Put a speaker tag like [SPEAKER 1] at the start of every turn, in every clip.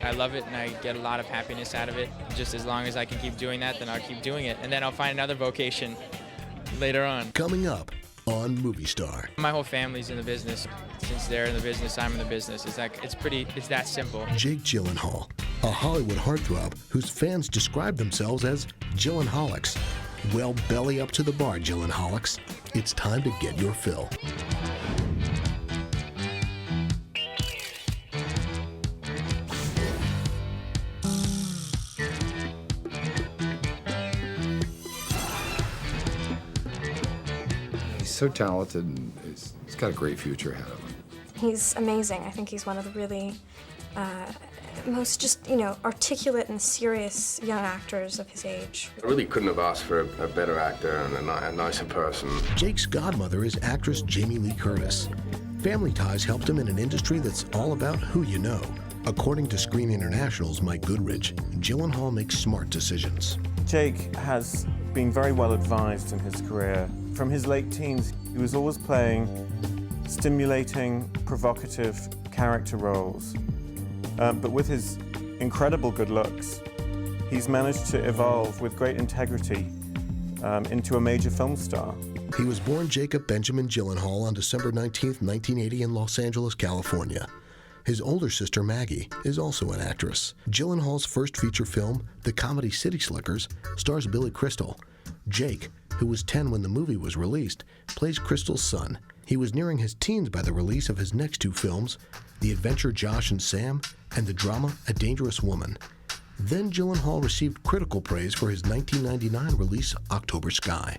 [SPEAKER 1] I love it and I get a lot of happiness out of it. Just as long as I can keep doing that, then I'll keep doing it. And then I'll find another vocation later on.
[SPEAKER 2] Coming up on Movie Star.
[SPEAKER 1] My whole family's in the business. Since they're in the business, I'm in the business. It's that simple.
[SPEAKER 2] Jake Gyllenhaal, a Hollywood heartthrob whose fans describe themselves as Gyllenhaalics. Well, belly up to the bar, Gyllenhaalics. It's time to get your fill.
[SPEAKER 3] He's so talented and he's got a great future ahead of him.
[SPEAKER 4] He's amazing. I think he's one of the really most articulate and serious young actors of his age.
[SPEAKER 5] I really couldn't have asked for a better actor and a nicer person.
[SPEAKER 2] Jake's godmother is actress Jamie Lee Curtis. Family ties helped him in an industry that's all about who you know. According to Screen International's Mike Goodrich, Gyllenhaal makes smart decisions.
[SPEAKER 6] Jake has been very well advised in his career. From his late teens, he was always playing stimulating, provocative character roles. But with his incredible good looks, he's managed to evolve with great integrity into a major film star.
[SPEAKER 2] He was born Jacob Benjamin Gyllenhaal on December 19, 1980 in Los Angeles, California. His older sister, Maggie, is also an actress. Gyllenhaal's first feature film, the comedy City Slickers, stars Billy Crystal. Jake, who was 10 when the movie was released, plays Crystal's son. He was nearing his teens by the release of his next two films, The Adventure Josh and Sam, and the drama A Dangerous Woman. Then Gyllenhaal received critical praise for his 1999 release, October Sky.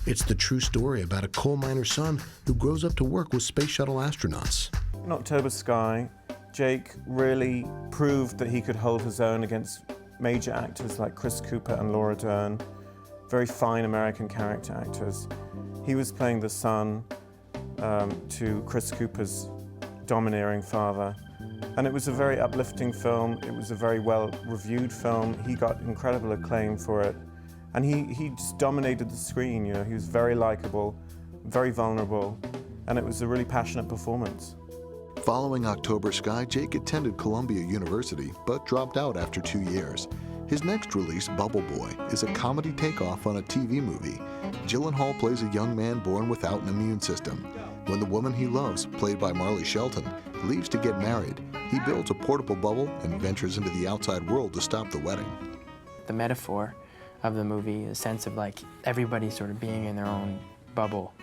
[SPEAKER 2] It's the true story about a coal miner's son who grows up to work with space shuttle astronauts.
[SPEAKER 6] In October Sky, Jake really proved that he could hold his own against major actors like Chris Cooper and Laura Dern, very fine American character actors. He was playing the son to Chris Cooper's domineering father. And it was a very uplifting film. It was a very well-reviewed film. He got incredible acclaim for it. And he just dominated the screen, you know. He was very likable, very vulnerable, and it was a really passionate performance.
[SPEAKER 7] Following October Sky, Jake attended Columbia University, but dropped out after 2 years. His next release, Bubble Boy, is a comedy takeoff on a TV movie. Gyllenhaal plays a young man born without an immune system. When the woman he loves, played by Marley Shelton, leaves to get married, he builds a portable bubble and ventures into the outside world to stop the wedding.
[SPEAKER 1] The metaphor of the movie, the sense of like everybody sort of being in their own bubble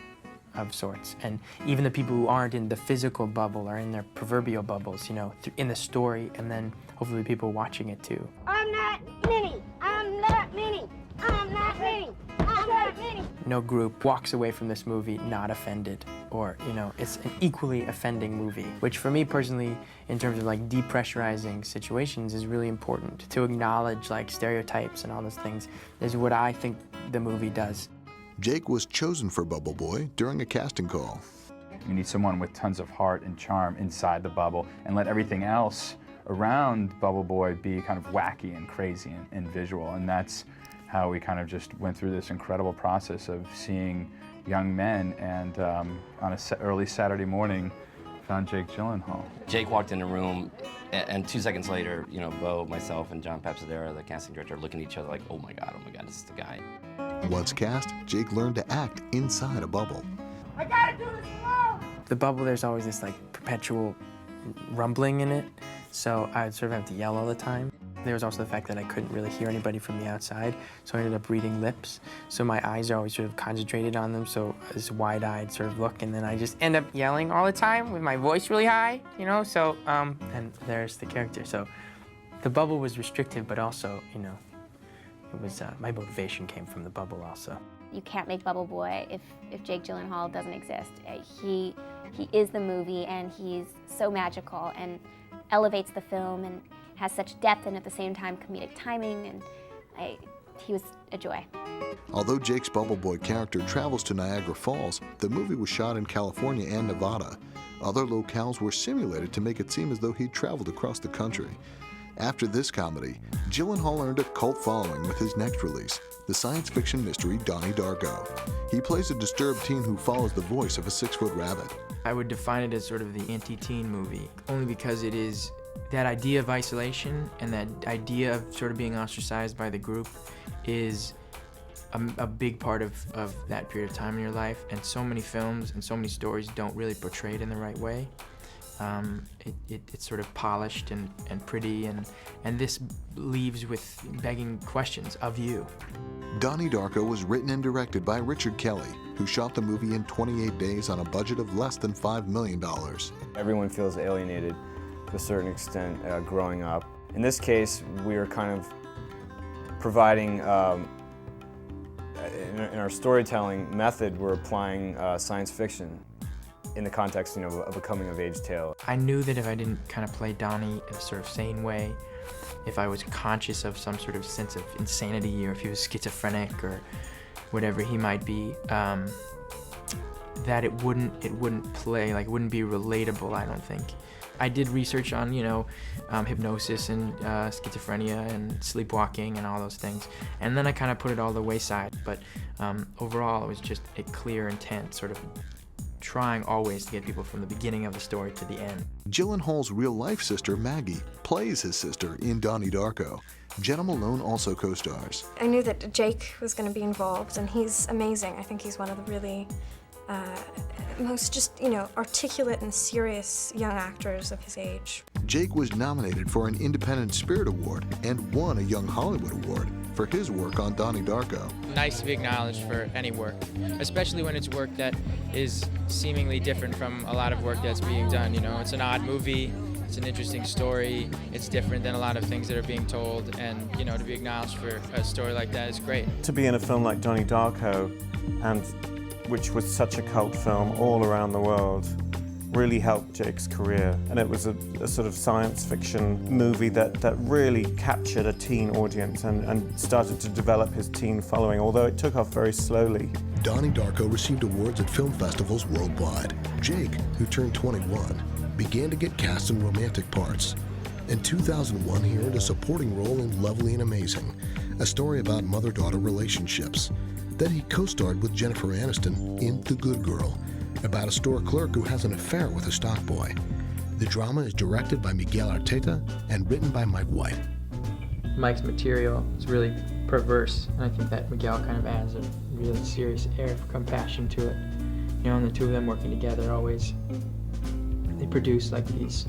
[SPEAKER 1] of sorts. And even the people who aren't in the physical bubble are in their proverbial bubbles, you know, in the story, and then hopefully people watching it too.
[SPEAKER 8] I'm not Minnie. I'm not Minnie. I'm not Minnie. I'm not Minnie.
[SPEAKER 1] No group walks away from this movie not offended, or, you know, it's an equally offending movie, which for me personally, in terms of like depressurizing situations, is really important. To acknowledge like stereotypes and all those things is what I think the movie does.
[SPEAKER 7] Jake was chosen for Bubble Boy during a casting call.
[SPEAKER 9] You need someone with tons of heart and charm inside the bubble, and let everything else around Bubble Boy be kind of wacky and crazy and visual. And that's how we kind of just went through this incredible process of seeing young men, and on an early Saturday morning, found Jake Gyllenhaal.
[SPEAKER 10] Jake walked in the room, and 2 seconds later, you know, Bo, myself, and John Papsadera, the casting director, are looking at each other like, oh my God, this is the guy.
[SPEAKER 7] Once cast, Jake learned to act inside a bubble.
[SPEAKER 8] I gotta do this alone.
[SPEAKER 1] The bubble, there's always this like perpetual rumbling in it, so I would sort of have to yell all the time. There was also the fact that I couldn't really hear anybody from the outside, so I ended up reading lips. So my eyes are always sort of concentrated on them, so this wide-eyed sort of look, and then I just end up yelling all the time with my voice really high, you know, so, and there's the character. So the bubble was restrictive, but also, you know, it was, my motivation came from the bubble also.
[SPEAKER 11] You can't make Bubble Boy if Jake Gyllenhaal doesn't exist. He is the movie, and he's so magical and elevates the film and has such depth and at the same time comedic timing, and he was a joy.
[SPEAKER 7] Although Jake's Bubble Boy character travels to Niagara Falls, the movie was shot in California and Nevada. Other locales were simulated to make it seem as though he'd traveled across the country. After this comedy, Gyllenhaal earned a cult following with his next release, the science fiction mystery Donnie Darko. He plays a disturbed teen who follows the voice of a 6-foot rabbit.
[SPEAKER 1] I would define it as sort of the anti-teen movie, only because it is That idea of isolation and that idea of sort of being ostracized by the group is a big part of that period of time in your life, and so many films and so many stories don't really portray it in the right way. It's sort of polished and pretty, and this leaves with begging questions of you.
[SPEAKER 7] Donnie Darko was written and directed by Richard Kelly, who shot the movie in 28 days on a budget of less than $5 million.
[SPEAKER 12] Everyone feels alienated to a certain extent growing up. In this case, we are kind of providing, in our storytelling method, we're applying science fiction in the context, of a coming-of-age tale.
[SPEAKER 1] I knew that if I didn't kind of play Donnie in a sort of sane way, if I was conscious of some sort of sense of insanity, or if he was schizophrenic or whatever he might be, that it wouldn't play, like it wouldn't be relatable, I don't think. I did research on, hypnosis and schizophrenia and sleepwalking and all those things, and then I kind of put it all the wayside. But overall, it was just a clear intent, sort of trying always to get people from the beginning of the story to the end.
[SPEAKER 7] Gyllenhaal's real-life sister, Maggie, plays his sister in Donnie Darko. Jenna Malone also co-stars.
[SPEAKER 4] I knew that Jake was going to be involved, and he's amazing. I think he's one of the really most just, articulate and serious young actors of his age.
[SPEAKER 7] Jake was nominated for an Independent Spirit Award and won a Young Hollywood Award for his work on Donnie Darko.
[SPEAKER 1] Nice to be acknowledged for any work, especially when it's work that is seemingly different from a lot of work that's being done. It's an odd movie, it's an interesting story, it's different than a lot of things that are being told, and to be acknowledged for a story like that is great.
[SPEAKER 6] To be in a film like Donnie Darko, and which was such a cult film all around the world, really helped Jake's career. And it was a sort of science fiction movie that really captured a teen audience and started to develop his teen following, although it took off very slowly.
[SPEAKER 2] Donnie Darko received awards at film festivals worldwide. Jake, who turned 21, began to get cast in romantic parts. In 2001, he earned a supporting role in Lovely and Amazing, a story about mother-daughter relationships. Then he co-starred with Jennifer Aniston in The Good Girl, about a store clerk who has an affair with a stock boy. The drama is directed by Miguel Arteta and written by Mike White.
[SPEAKER 1] Mike's material is really perverse, and I think that Miguel kind of adds a really serious air of compassion to it. And the two of them working together always, they produce like these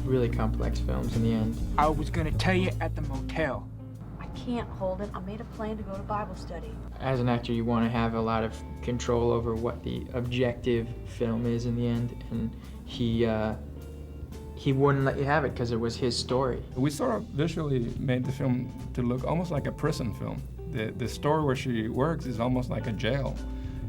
[SPEAKER 1] really complex films in the end.
[SPEAKER 13] I was gonna tell you at the motel.
[SPEAKER 14] Can't hold it. I made a plan to go to Bible study.
[SPEAKER 1] As an actor, you want to have a lot of control over what the objective film is in the end, and he wouldn't let you have it because it was his story.
[SPEAKER 15] We sort of visually made the film to look almost like a prison film. The store where she works is almost like a jail,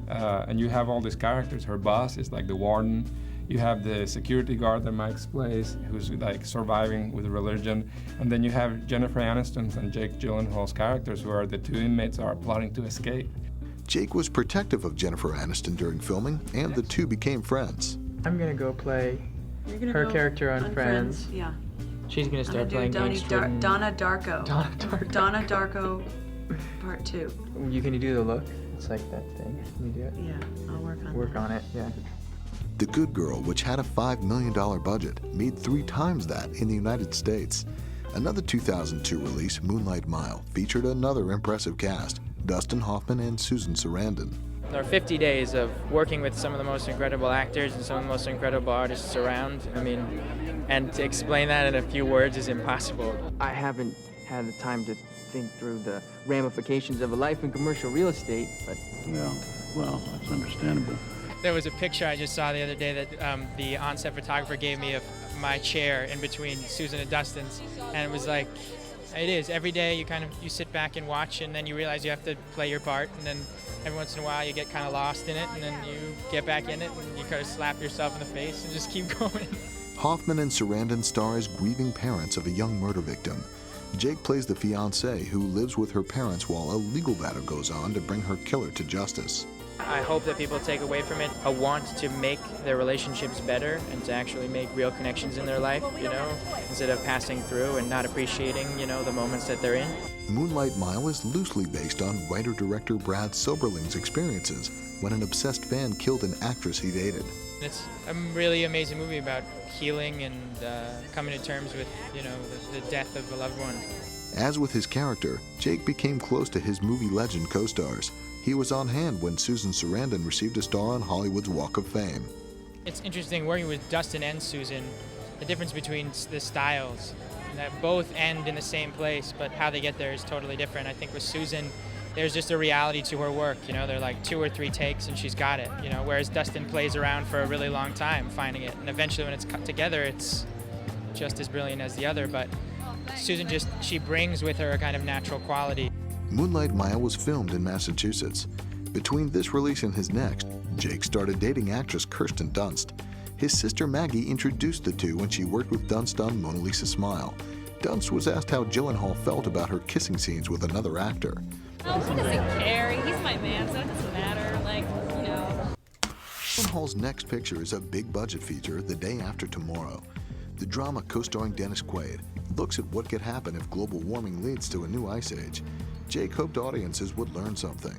[SPEAKER 15] and you have all these characters. Her boss is like the warden. You have the security guard that Mike's plays, who's like surviving with religion. And then you have Jennifer Aniston's and Jake Gyllenhaal's characters, who are the two inmates are plotting to escape.
[SPEAKER 7] Jake was protective of Jennifer Aniston during filming, and the two became friends.
[SPEAKER 1] I'm gonna go play her character on Friends.
[SPEAKER 14] Yeah.
[SPEAKER 1] She's gonna start playing gangster.
[SPEAKER 14] Donna Darko.
[SPEAKER 1] Donna Darko.
[SPEAKER 14] Donna Darko, Part 2.
[SPEAKER 1] Can you do the look? It's like that thing. Can you do it?
[SPEAKER 14] Yeah, I'll work on
[SPEAKER 1] Work on it, yeah.
[SPEAKER 7] The Good Girl, which had a $5 million budget, made 3 times that in the United States. Another 2002 release, Moonlight Mile, featured another impressive cast, Dustin Hoffman and Susan Sarandon.
[SPEAKER 1] There are 50 days of working with some of the most incredible actors and some of the most incredible artists around. And to explain that in a few words is impossible. I haven't had the time to think through the ramifications of a life in commercial real estate, but...
[SPEAKER 16] Yeah, well, that's understandable.
[SPEAKER 1] There was a picture I just saw the other day that the on-set photographer gave me of my chair in between Susan and Dustin's, and it was like, it is. Every day you sit back and watch, and then you realize you have to play your part, and then every once in a while you get kind of lost in it, and then you get back in it, and you kind of slap yourself in the face and just keep going.
[SPEAKER 7] Hoffman and Sarandon star as grieving parents of a young murder victim. Jake plays the fiancée who lives with her parents while a legal battle goes on to bring her killer to justice.
[SPEAKER 1] I hope that people take away from it a want to make their relationships better and to actually make real connections in their life, instead of passing through and not appreciating, the moments that they're in.
[SPEAKER 7] Moonlight Mile is loosely based on writer-director Brad Soberling's experiences when an obsessed fan killed an actress he dated.
[SPEAKER 17] It's a really amazing movie about healing and coming to terms with, you know, the death of a loved one.
[SPEAKER 7] As with his character, Jake became close to his movie legend co-stars. He was on hand when Susan Sarandon received a star on Hollywood's Walk of Fame.
[SPEAKER 17] It's interesting working with Dustin and Susan, the difference between the styles, that both end in the same place, but how they get there is totally different. I think with Susan, there's just a reality to her work, you know, they're like 2 or 3 takes and she's got it, you know, whereas Dustin plays around for a really long time finding it, and eventually when it's cut together, it's just as brilliant as the other, but Susan she brings with her a kind of natural quality.
[SPEAKER 7] Moonlight Maya was filmed in Massachusetts. Between this release and his next, Jake started dating actress Kirsten Dunst. His sister Maggie introduced the two when she worked with Dunst on Mona Lisa Smile. Dunst was asked how Gyllenhaal felt about her kissing scenes with another actor.
[SPEAKER 18] Oh, he doesn't care. He's my man, so it doesn't matter. Like, you know.
[SPEAKER 7] Gyllenhaal's next picture is a big-budget feature, The Day After Tomorrow. The drama, co-starring Dennis Quaid, looks at what could happen if global warming leads to a new ice age. Jake hoped audiences would learn something.